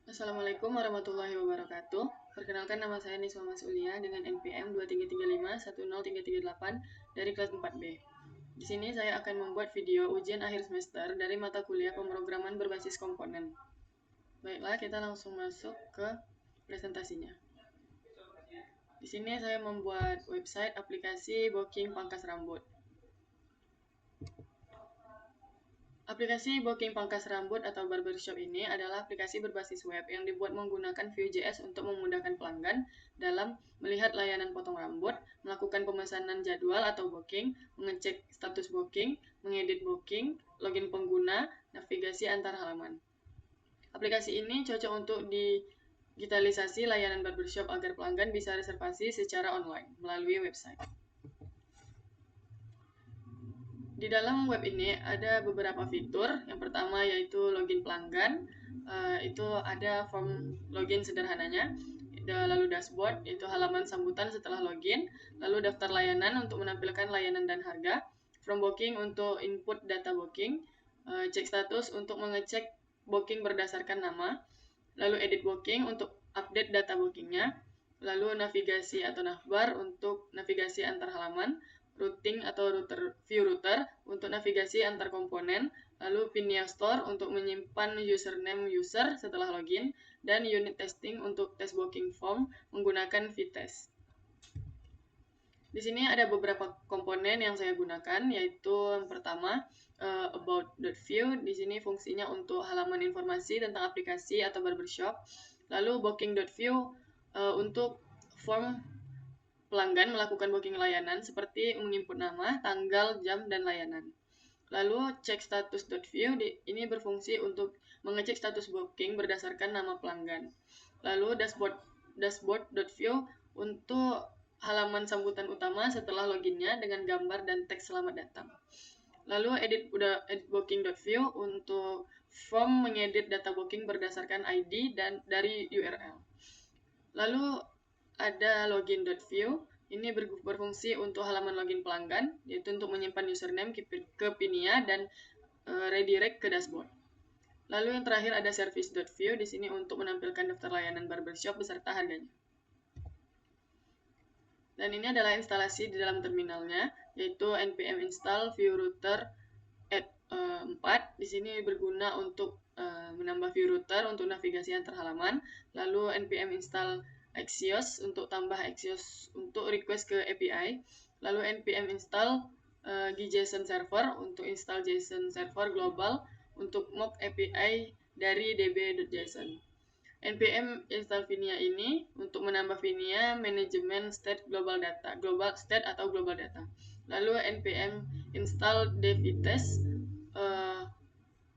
Assalamualaikum warahmatullahi wabarakatuh. Perkenalkan, nama saya Niswa Masulia dengan NPM 23351038 dari kelas 4B. Di sini saya akan membuat video ujian akhir semester dari mata kuliah pemrograman berbasis komponen. Baiklah, kita langsung masuk ke presentasinya. Di sini saya membuat website aplikasi booking pangkas rambut. Aplikasi booking pangkas rambut atau barbershop ini adalah aplikasi berbasis web yang dibuat menggunakan Vue.js untuk memudahkan pelanggan dalam melihat layanan potong rambut, melakukan pemesanan jadwal atau booking, mengecek status booking, mengedit booking, login pengguna, navigasi antar halaman. Aplikasi ini cocok untuk digitalisasi layanan barbershop agar pelanggan bisa reservasi secara online melalui website. Di dalam web ini ada beberapa fitur. Yang pertama yaitu login pelanggan. Itu ada form login sederhananya. Lalu dashboard, yaitu halaman sambutan setelah login. Lalu daftar layanan untuk menampilkan layanan dan harga. From booking untuk input data booking. Cek status untuk mengecek booking berdasarkan nama. Lalu edit booking untuk update data bookingnya. Lalu navigasi atau navbar untuk navigasi antar halaman. Routing atau view router untuk navigasi antar komponen, lalu Pinia Store untuk menyimpan username user setelah login, dan unit testing untuk test booking form menggunakan Vitess. Di sini ada beberapa komponen yang saya gunakan, yaitu yang pertama about.view. Di sini fungsinya untuk halaman informasi tentang aplikasi atau barbershop. Lalu booking.view untuk form pelanggan melakukan booking layanan seperti menginput nama, tanggal, jam, dan layanan. Lalu check status.view ini berfungsi untuk mengecek status booking berdasarkan nama pelanggan. Lalu dashboard.view untuk halaman sambutan utama setelah loginnya dengan gambar dan teks selamat datang. Lalu edit booking.view untuk form mengedit data booking berdasarkan ID dan dari URL. Lalu ada login.view, ini berfungsi untuk halaman login pelanggan, yaitu untuk menyimpan username ke Pinia dan redirect ke dashboard. Lalu yang terakhir ada service.view, di sini untuk menampilkan daftar layanan barbershop beserta harganya. Dan ini adalah instalasi di dalam terminalnya, yaitu npm install view router add 4. Di sini berguna untuk menambah view router untuk navigasi antar halaman. Lalu npm install Axios untuk tambah Axios untuk request ke API. Lalu npm install JSON server untuk install JSON server global untuk mock API dari db.json. npm install Vinia ini untuk menambah Vinia manajemen state global data, global state atau global data. Lalu npm install dvtest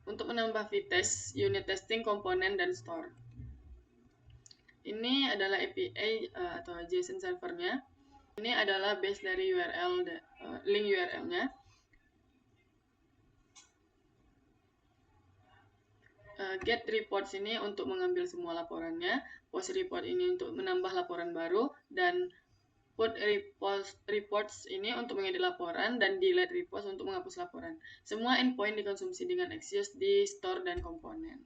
untuk menambah Vitess, unit testing, komponen, dan store. Ini adalah API atau JSON servernya. Ini adalah base dari URL, link URL-nya. Get reports ini untuk mengambil semua laporannya. Post report ini untuk menambah laporan baru. Dan put reports ini untuk mengedit laporan, dan delete reports untuk menghapus laporan. Semua endpoint dikonsumsi dengan Axios di store dan komponen.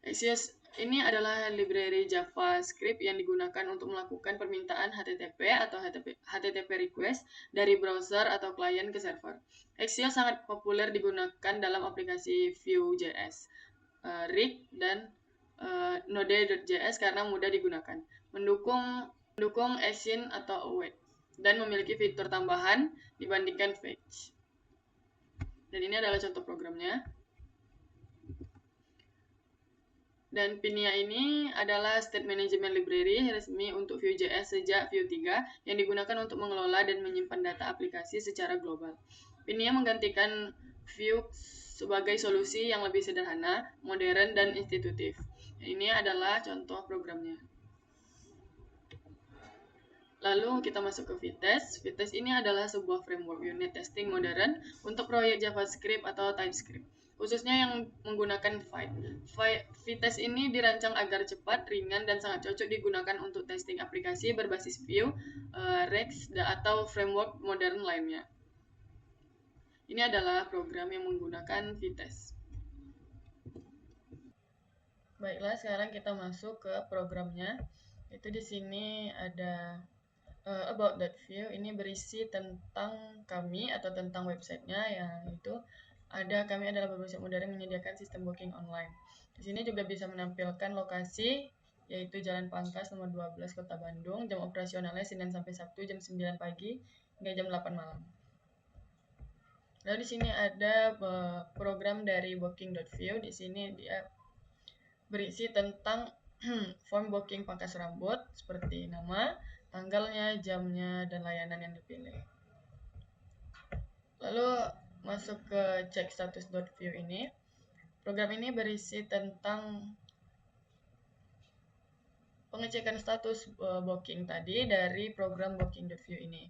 Axios ini adalah library JavaScript yang digunakan untuk melakukan permintaan HTTP atau HTTP request dari browser atau klien ke server. Axios sangat populer digunakan dalam aplikasi Vue.js, Rig, dan Node.js karena mudah digunakan, mendukung async atau await, dan memiliki fitur tambahan dibandingkan fetch. Dan ini adalah contoh programnya. Dan Pinia ini adalah state management library resmi untuk Vue.js sejak Vue 3 yang digunakan untuk mengelola dan menyimpan data aplikasi secara global. Pinia menggantikan Vue sebagai solusi yang lebih sederhana, modern, dan institutif. Ini adalah contoh programnya. Lalu kita masuk ke Vitess. Vitess ini adalah sebuah framework unit testing modern untuk proyek JavaScript atau TypeScript, khususnya yang menggunakan Vitess ini dirancang agar cepat, ringan, dan sangat cocok digunakan untuk testing aplikasi berbasis Vue, React, atau framework modern lainnya. Ini adalah program yang menggunakan Vitess. Baiklah, sekarang kita masuk ke programnya. Itu di sini ada about.view. Ini berisi tentang kami atau tentang websitenya, yaitu kami adalah beberapa modern yang menyediakan sistem booking online. Di sini juga bisa menampilkan lokasi, yaitu Jalan Pangkas nomor 12 Kota Bandung. Jam operasionalnya Senin sampai Sabtu jam 9 pagi hingga jam 8 malam. Lalu di sini ada program dari booking.view. Di sini dia berisi tentang form booking pangkas rambut seperti nama, tanggalnya, jamnya, dan layanan yang dipilih. Lalu masuk ke cek status.view ini. Program ini berisi tentang pengecekan status booking tadi dari program booking.view ini.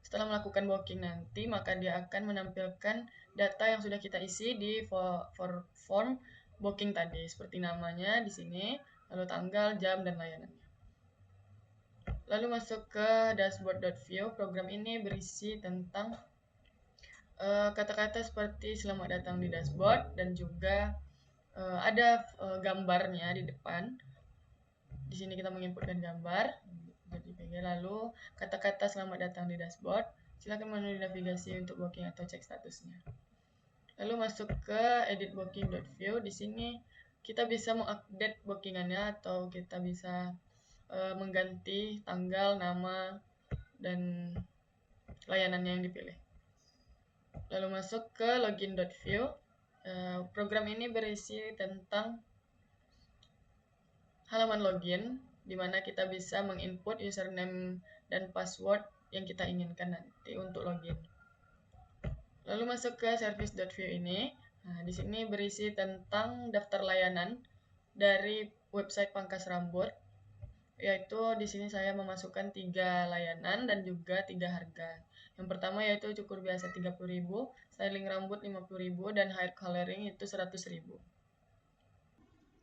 Setelah melakukan booking nanti, maka dia akan menampilkan data yang sudah kita isi di form booking tadi, seperti namanya di sini, lalu tanggal, jam, dan layanannya. Lalu masuk ke dashboard.view. Program ini berisi tentang kata-kata seperti selamat datang di dashboard, dan juga ada gambarnya di depan. Di sini kita menginputkan gambar. Lalu kata-kata selamat datang di dashboard. Silakan menuju navigasi untuk booking atau cek statusnya. Lalu masuk ke edit booking.view. Di sini kita bisa mengupdate bookingannya atau kita bisa mengganti tanggal, nama, dan layanannya yang dipilih. Lalu masuk ke login.view. Program ini berisi tentang halaman login, di mana kita bisa menginput username dan password yang kita inginkan nanti untuk login. Lalu masuk ke service.view ini. Nah, di sini berisi tentang daftar layanan dari website pangkas rambut, yaitu di sini saya memasukkan 3 layanan dan juga 3 harga. Yang pertama yaitu cukur biasa 30.000, styling rambut 50.000, dan hair coloring itu 100.000.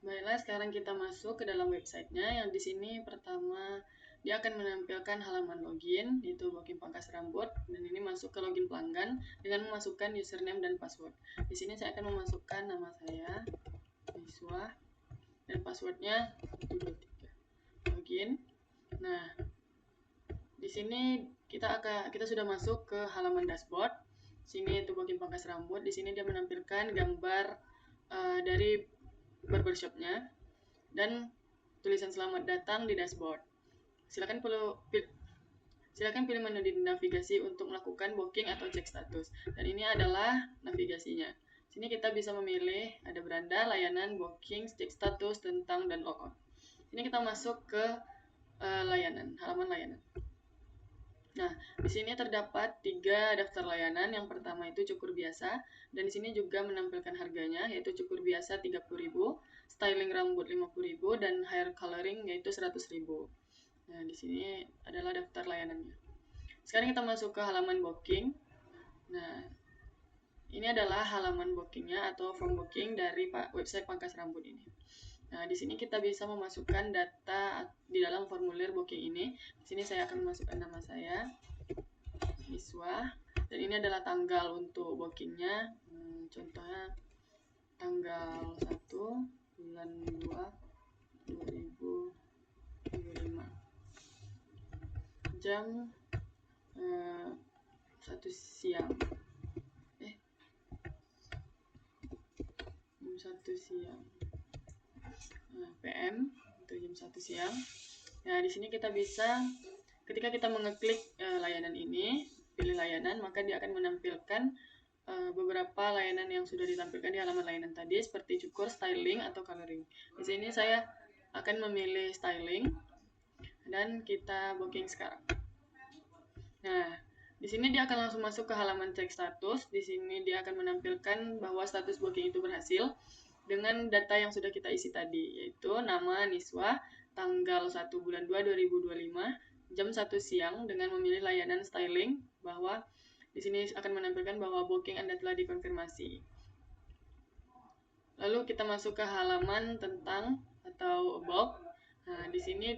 Baiklah, sekarang kita masuk ke dalam websitenya. Yang di sini pertama dia akan menampilkan halaman login, yaitu booking pangkas rambut, dan ini masuk ke login pelanggan dengan memasukkan username dan password. Di sini saya akan memasukkan nama saya, Niswa, dan passwordnya 123. Login. Nah, di sini kita sudah masuk ke halaman dashboard. Sini itu booking pangkas rambut. Di sini dia menampilkan gambar dari barbershopnya dan tulisan selamat datang di dashboard. Silakan pilih menu di navigasi untuk melakukan booking atau cek status. Dan ini adalah navigasinya. Sini kita bisa memilih ada beranda, layanan, booking, cek status, tentang, dan logout. Ini kita masuk ke halaman layanan. Nah, di sini terdapat 3 daftar layanan. Yang pertama itu cukur biasa, dan di sini juga menampilkan harganya, yaitu cukur biasa 30.000, styling rambut 50.000, dan hair coloring yaitu 100.000. Nah, di sini adalah daftar layanannya. Sekarang kita masuk ke halaman booking. Nah, ini adalah halaman bookingnya atau form booking dari website pangkas rambut ini. Nah, di sini kita bisa memasukkan data di dalam formulir booking ini. Di sini saya akan memasukkan nama saya, Niswa, dan ini adalah tanggal untuk bookingnya. Contohnya tanggal 1 bulan 2 2025 jam 1 siang. Jam 1 siang. PM itu jam 1 siang. Nah, di sini kita bisa ketika kita mengeklik layanan ini, pilih layanan, maka dia akan menampilkan beberapa layanan yang sudah ditampilkan di halaman layanan tadi seperti cukur, styling, atau coloring. Di sini saya akan memilih styling dan kita booking sekarang. Nah, di sini dia akan langsung masuk ke halaman cek status. Di sini dia akan menampilkan bahwa status booking itu berhasil dengan data yang sudah kita isi tadi, yaitu nama Niswa, tanggal 1 bulan 2 2025, jam 1 siang dengan memilih layanan styling, bahwa di sini akan menampilkan bahwa booking Anda telah dikonfirmasi. Lalu kita masuk ke halaman tentang atau about. Nah, di sini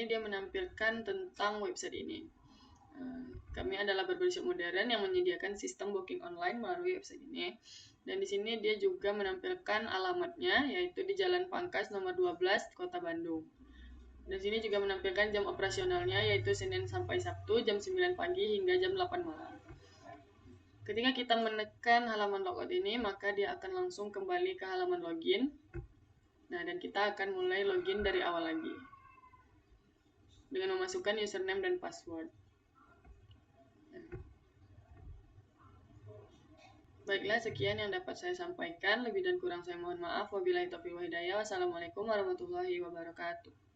dia menampilkan tentang website ini. Kami adalah barbershop modern yang menyediakan sistem booking online melalui website ini. Dan di sini dia juga menampilkan alamatnya, yaitu di Jalan Pangkas nomor 12, Kota Bandung. Dan sini juga menampilkan jam operasionalnya, yaitu Senin sampai Sabtu jam 9 pagi hingga jam 8 malam. Ketika kita menekan halaman logout ini, maka dia akan langsung kembali ke halaman login. Nah, dan kita akan mulai login dari awal lagi dengan memasukkan username dan password. Baiklah, sekian yang dapat saya sampaikan. Lebih dan kurang saya mohon maaf. Wabillahi taufiq wal hidayah. Wassalamualaikum warahmatullahi wabarakatuh.